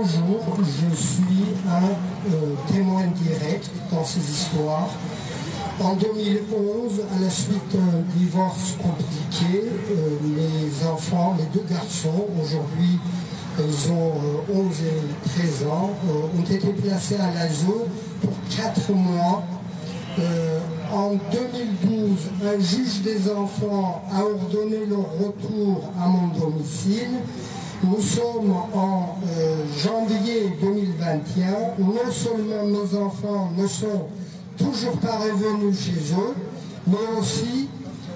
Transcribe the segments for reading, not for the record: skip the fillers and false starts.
jour, je suis un témoin direct dans ces histoires. En 2011, à la suite d'un divorce compliqué, mes enfants, mes deux garçons, aujourd'hui ils ont 11 et 13 ans, ont été placés à l'ASE pour 4 mois. En 2012, un juge des enfants a ordonné leur retour à mon domicile. Nous sommes en janvier 2021. Non seulement mes enfants ne sont toujours pas revenus chez eux, mais aussi,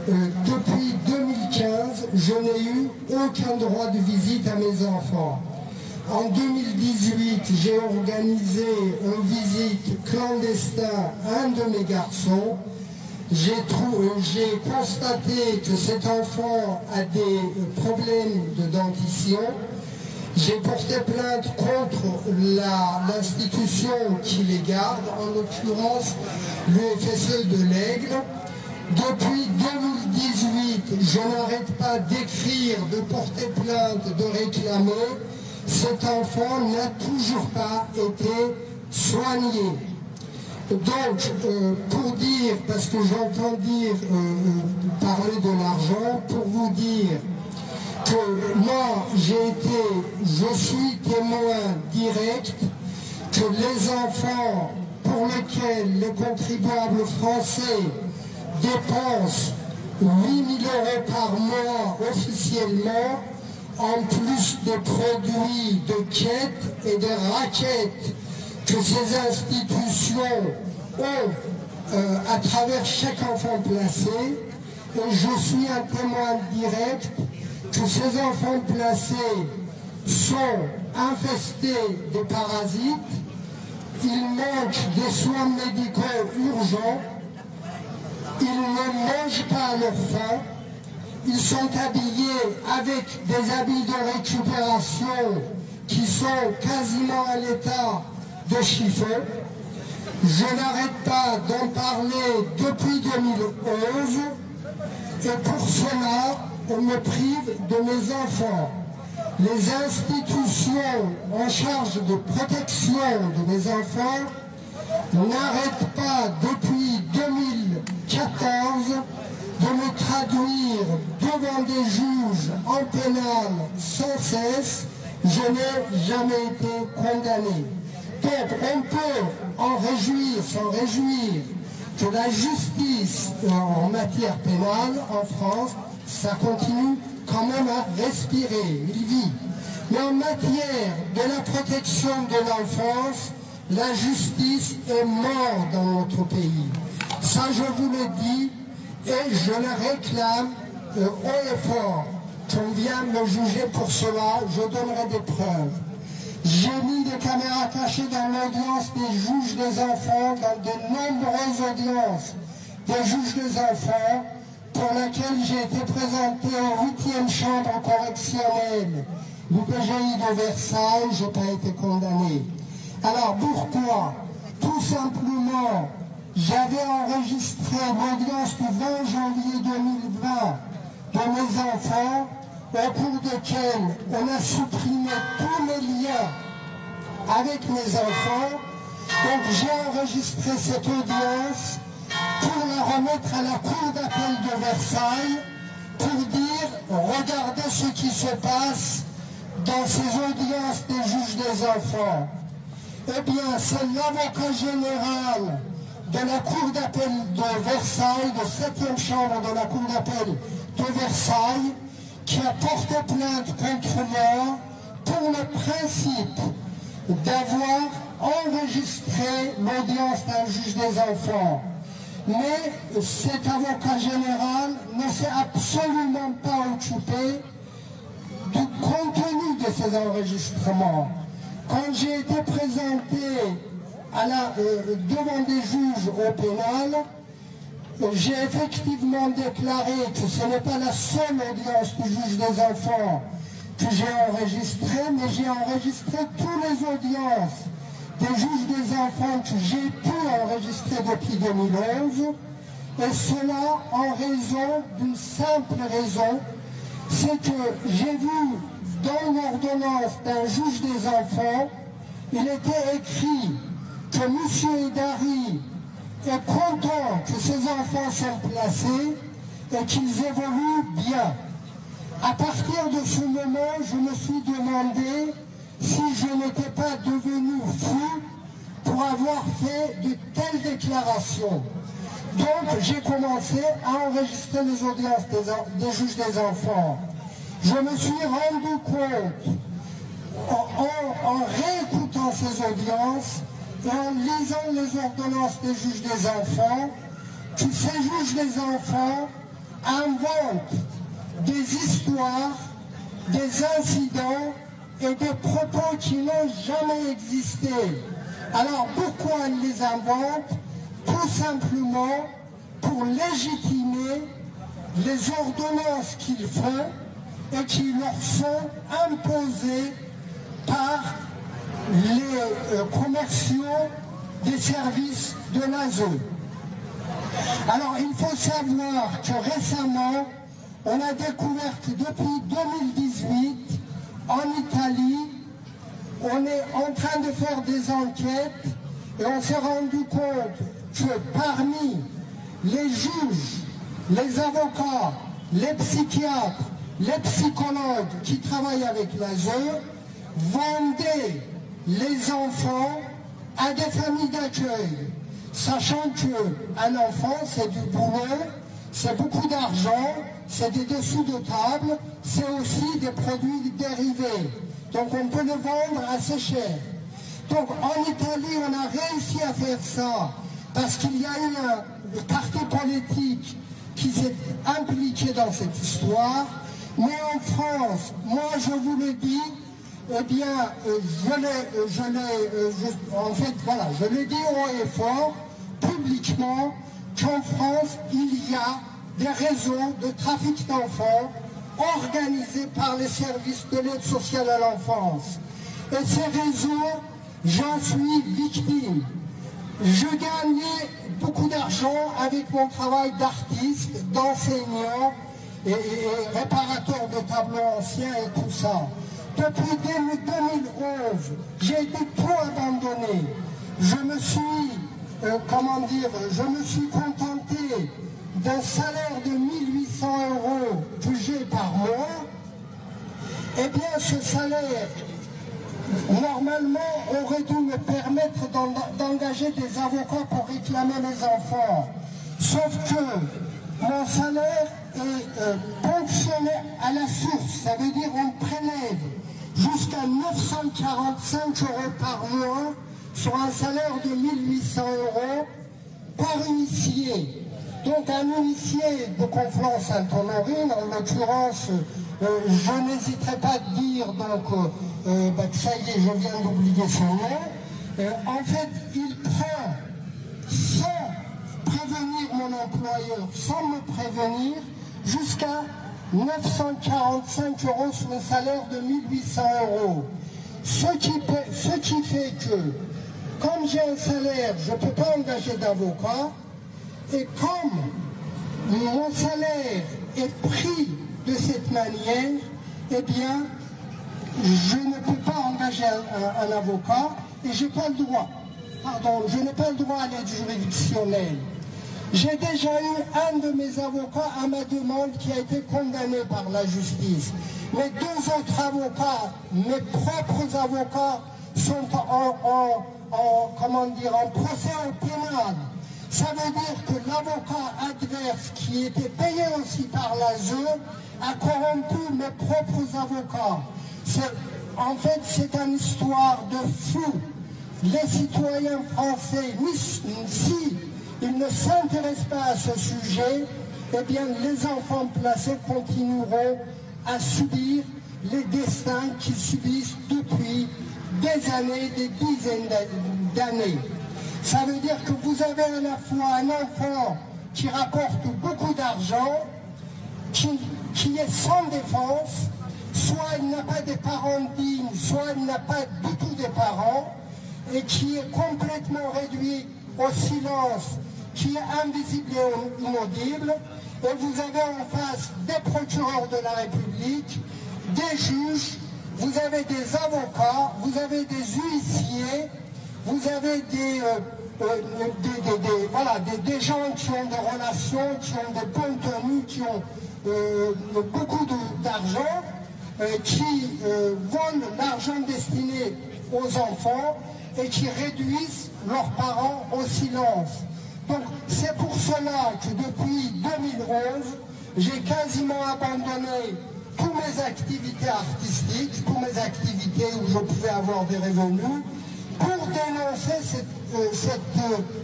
depuis 2015, je n'ai eu aucun droit de visite à mes enfants. En 2018, j'ai organisé une visite clandestine à un de mes garçons. J'ai constaté que cet enfant a des problèmes de dentition. J'ai porté plainte contre l'institution qui les garde, en l'occurrence le FSE de l'Aigle. Depuis 2018, je n'arrête pas d'écrire, de porter plainte, de réclamer. Cet enfant n'a toujours pas été soigné. Donc, pour dire, parce que j'entends dire parler de l'argent, pour vous dire que moi, je suis témoin direct que les enfants pour lesquels les contribuables français dépensent 8 000 € par mois officiellement, en plus des produits de quête et de raquettes que ces institutions ont à travers chaque enfant placé, et je suis un témoin direct que ces enfants placés sont infestés de parasites, ils manquent des soins médicaux urgents, ils ne mangent pas à leur faim, ils sont habillés avec des habits de récupération qui sont quasiment à l'état de chiffon. Je n'arrête pas d'en parler depuis 2011 et pour cela, on me prive de mes enfants. Les institutions en charge de protection de mes enfants n'arrêtent pas depuis 2014 de me traduire devant des juges en pénal sans cesse. Je n'ai jamais été condamné. Donc on peut en réjouir, s'en réjouir que la justice en matière pénale en France, ça continue quand même à respirer, il vit. Mais en matière de la protection de l'enfance, la justice est morte dans notre pays. Ça, je vous le dis, et je le réclame haut et fort. Qu'on vient me juger pour cela, je donnerai des preuves. J'ai mis des caméras cachées dans l'audience des juges des enfants, dans de nombreuses audiences des juges des enfants, pour laquelle j'ai été présenté au 8e chambre correctionnelle du PGI de Versailles, je n'ai pas été condamné. Alors pourquoi? Tout simplement, j'avais enregistré l'audience du 20 janvier 2020 de mes enfants, au cours desquels on a supprimé tous les liens avec mes enfants. Donc j'ai enregistré cette audience pour la remettre à la cour d'appel de Versailles pour dire, regardez ce qui se passe dans ces audiences des juges des enfants. Eh bien, c'est l'avocat général de la cour d'appel de Versailles, de 7e chambre de la cour d'appel de Versailles, qui a porté plainte contre moi pour le principe d'avoir enregistré l'audience d'un juge des enfants. Mais cet avocat général ne s'est absolument pas occupé du contenu de ces enregistrements. Quand j'ai été présenté devant des juges au pénal, j'ai effectivement déclaré que ce n'est pas la seule audience du juge des enfants que j'ai enregistrée, mais j'ai enregistré toutes les audiences des juges des enfants que j'ai pu enregistrer depuis 2011, et cela en raison d'une simple raison, c'est que j'ai vu dans l'ordonnance d'un juge des enfants, il était écrit que M. Idari est content que ses enfants sont placés et qu'ils évoluent bien. À partir de ce moment, je me suis demandé si je n'étais pas devenu fou pour avoir fait de telles déclarations. Donc j'ai commencé à enregistrer les audiences des juges des enfants. Je me suis rendu compte, en réécoutant ces audiences et en lisant les ordonnances des juges des enfants, que ces juges des enfants inventent des histoires, des incidents et des propos qui n'ont jamais existé. Alors pourquoi ils les inventent? Tout simplement pour légitimer les ordonnances qu'ils font et qui leur sont imposées par les commerciaux des services de l'ASE. Alors il faut savoir que récemment, on a découvert que depuis 2018, en Italie, on est en train de faire des enquêtes et on s'est rendu compte que parmi les juges, les avocats, les psychiatres, les psychologues qui travaillent avec l'ASE vendaient les enfants à des familles d'accueil, sachant qu'un enfant, c'est du boulot, c'est beaucoup d'argent, c'est des dessous de table, c'est aussi des produits dérivés. Donc on peut le vendre assez cher. Donc en Italie, on a réussi à faire ça parce qu'il y a eu un parti politique qui s'est impliqué dans cette histoire. Mais en France, moi je vous le dis, eh bien, je le dis haut et fort, publiquement, qu'en France, il y a des réseaux de trafic d'enfants organisés par les services de l'aide sociale à l'enfance. Et ces réseaux, j'en suis victime. Je gagnais beaucoup d'argent avec mon travail d'artiste, d'enseignant et réparateur de tableaux anciens et tout ça. Depuis 2011, j'ai été tout abandonné. Je me suis contenté d'un salaire de 1800 € que j'ai par mois. Eh bien, ce salaire, normalement, aurait dû me permettre d'engager des avocats pour réclamer les enfants. Sauf que mon salaire est ponctionné à la source. Ça veut dire qu'on prélève jusqu'à 945 € par mois sur un salaire de 1800 € par huissier. Donc un huissier de Conflans-Sainte-Honorine, en l'occurrence, je n'hésiterai pas à dire que ça y est, je viens d'oublier son nom. En fait, il prend, sans prévenir mon employeur, sans me prévenir, jusqu'à 945 € sur le salaire de 1800 €. Ce qui fait que, comme j'ai un salaire, je ne peux pas engager d'avocat, et comme mon salaire est pris de cette manière, eh bien, je ne peux pas engager un avocat et je n'ai pas le droit. Pardon, je n'ai pas le droit à l'aide juridictionnelle. J'ai déjà eu un de mes avocats à ma demande qui a été condamné par la justice. Mes deux autres avocats, mes propres avocats, sont en procès au pénal. Ça veut dire que l'avocat adverse qui était payé aussi par l'ASE a corrompu mes propres avocats. En fait, c'est une histoire de fou. Les citoyens français, si ils ne s'intéressent pas à ce sujet, eh bien les enfants placés continueront à subir les destins qu'ils subissent depuis des années, des dizaines d'années. Ça veut dire que vous avez à la fois un enfant qui rapporte beaucoup d'argent, qui est sans défense, soit il n'a pas des parents dignes, soit il n'a pas du tout des parents, et qui est complètement réduit au silence, qui est invisible et inaudible, et vous avez en face des procureurs de la République, des juges vous avez des avocats, vous avez des huissiers, vous avez des gens qui ont des relations, qui ont des bonnes tenues, qui ont beaucoup d'argent, qui volent l'argent destiné aux enfants et qui réduisent leurs parents au silence. Donc c'est pour cela que depuis 2011, j'ai quasiment abandonné toutes mes activités artistiques, toutes mes activités où je pouvais avoir des revenus, pour dénoncer cette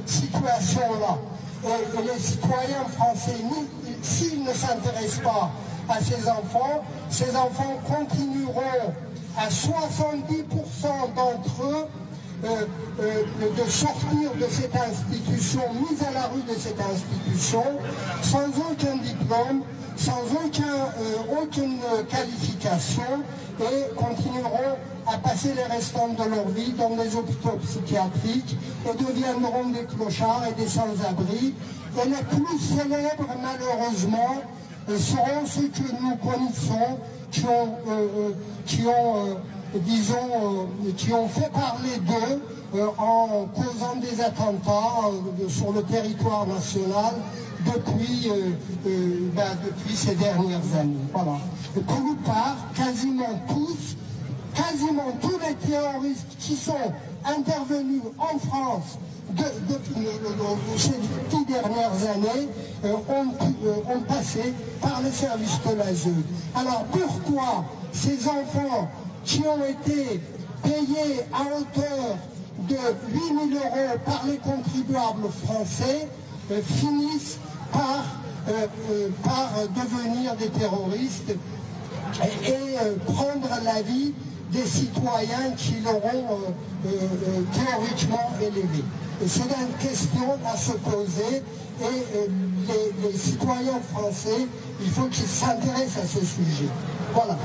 situation-là. Et les citoyens français, s'ils ne s'intéressent pas à ces enfants continueront à 70% d'entre eux de sortir de cette institution, mise à la rue de cette institution, sans aucun diplôme, sans aucune qualification, et continueront à passer les restants de leur vie dans des hôpitaux psychiatriques et deviendront des clochards et des sans-abri. Et les plus célèbres, malheureusement, seront ceux que nous connaissons, qui ont fait parler d'eux en causant des attentats sur le territoire national depuis ces dernières années. Voilà. Et pour une part, quasiment tous les terroristes qui sont intervenus en France ces 10 dernières années ont passé par les services de l'ASE. Alors pourquoi ces enfants qui ont été payés à hauteur de 8 000 € par les contribuables français finissent par devenir des terroristes et prendre la vie des citoyens qui l'auront théoriquement élevés. C'est une question à se poser, et les citoyens français, il faut qu'ils s'intéressent à ce sujet. Voilà.